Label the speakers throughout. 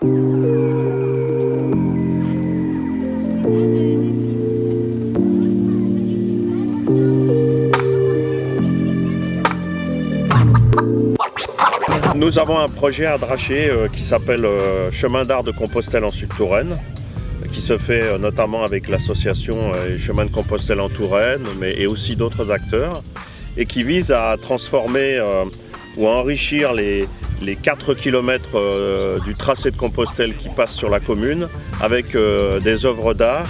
Speaker 1: Nous avons un projet à Draché qui s'appelle Chemin d'art de Compostelle en Sud-Touraine, qui se fait notamment avec l'association Chemin de Compostelle en Touraine, et aussi d'autres acteurs, et qui vise à transformer ou à enrichir les 4 km du tracé de Compostelle qui passe sur la commune avec des œuvres d'art,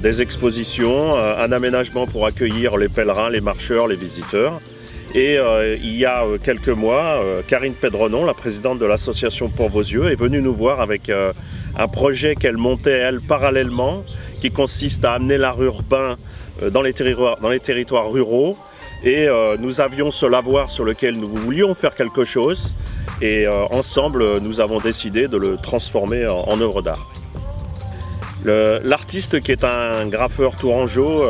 Speaker 1: des expositions, un aménagement pour accueillir les pèlerins, les marcheurs, les visiteurs. Et il y a quelques mois, Karine Pedrenon, la présidente de l'association Pour Vos Yeux, est venue nous voir avec un projet qu'elle montait, elle, parallèlement, qui consiste à amener l'art urbain dans les territoires ruraux. Et nous avions ce lavoir sur lequel nous voulions faire quelque chose. Et ensemble, nous avons décidé de le transformer en œuvre d'art. L'artiste, qui est un graffeur tourangeau,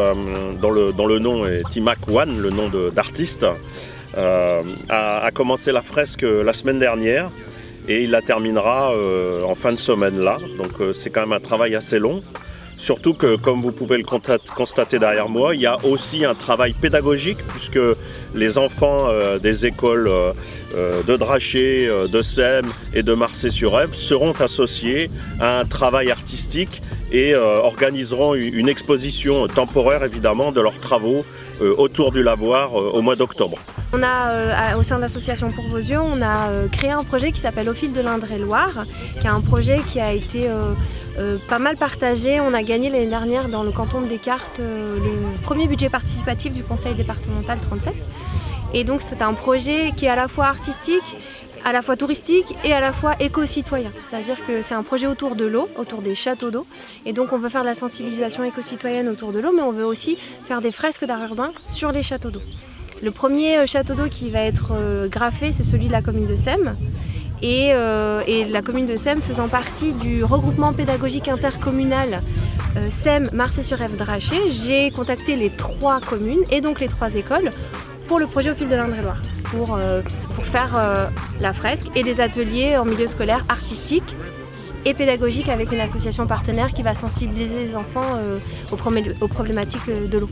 Speaker 1: dont le nom est Timac One, le nom d'artiste, a commencé la fresque la semaine dernière et il la terminera en fin de semaine là. Donc c'est quand même un travail assez long. Surtout que, comme vous pouvez le constater derrière moi, il y a aussi un travail pédagogique puisque les enfants des écoles de Draché, de Sème et de Marcé-sur-Ève seront associés à un travail artistique et organiseront une exposition temporaire évidemment de leurs travaux autour du lavoir au mois d'octobre.
Speaker 2: On a, au sein de l'association Pour Vos Yeux, on a créé un projet qui s'appelle Au fil de l'Indre-et-Loire, qui est un projet qui a été pas mal partagé. On a gagné l'année dernière dans le canton de Descartes le premier budget participatif du conseil départemental 37. Et donc c'est un projet qui est à la fois artistique, à la fois touristique et à la fois éco-citoyen. C'est-à-dire que c'est un projet autour de l'eau, autour des châteaux d'eau. Et donc on veut faire de la sensibilisation éco-citoyenne autour de l'eau, mais on veut aussi faire des fresques d'art urbain sur les châteaux d'eau. Le premier château d'eau qui va être graffé, c'est celui de la commune de Sème. Et la commune de Sème faisant partie du regroupement pédagogique intercommunal Sème, Marcé-sur-Ève, Draché, j'ai contacté les 3 communes et donc les 3 écoles pour le projet Au fil de l'Indre-et-Loire, pour faire la fresque et des ateliers en milieu scolaire artistique et pédagogique avec une association partenaire qui va sensibiliser les enfants aux problématiques de l'eau.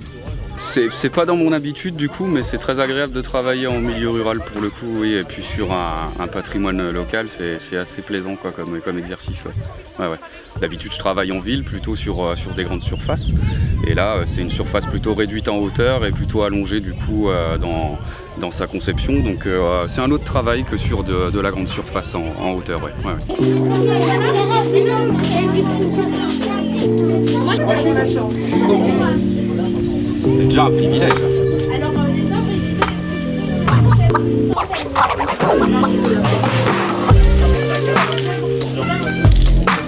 Speaker 3: C'est pas dans mon habitude du coup, mais c'est très agréable de travailler en milieu rural pour le coup, oui, et puis sur un patrimoine local, c'est assez plaisant quoi, comme exercice. Ouais. Ouais. D'habitude je travaille en ville, plutôt sur des grandes surfaces, et là c'est une surface plutôt réduite en hauteur et plutôt allongée du coup dans sa conception, donc c'est un autre travail que sur de la grande surface en hauteur. Ouais. Ouais. C'est déjà un privilège. Alors,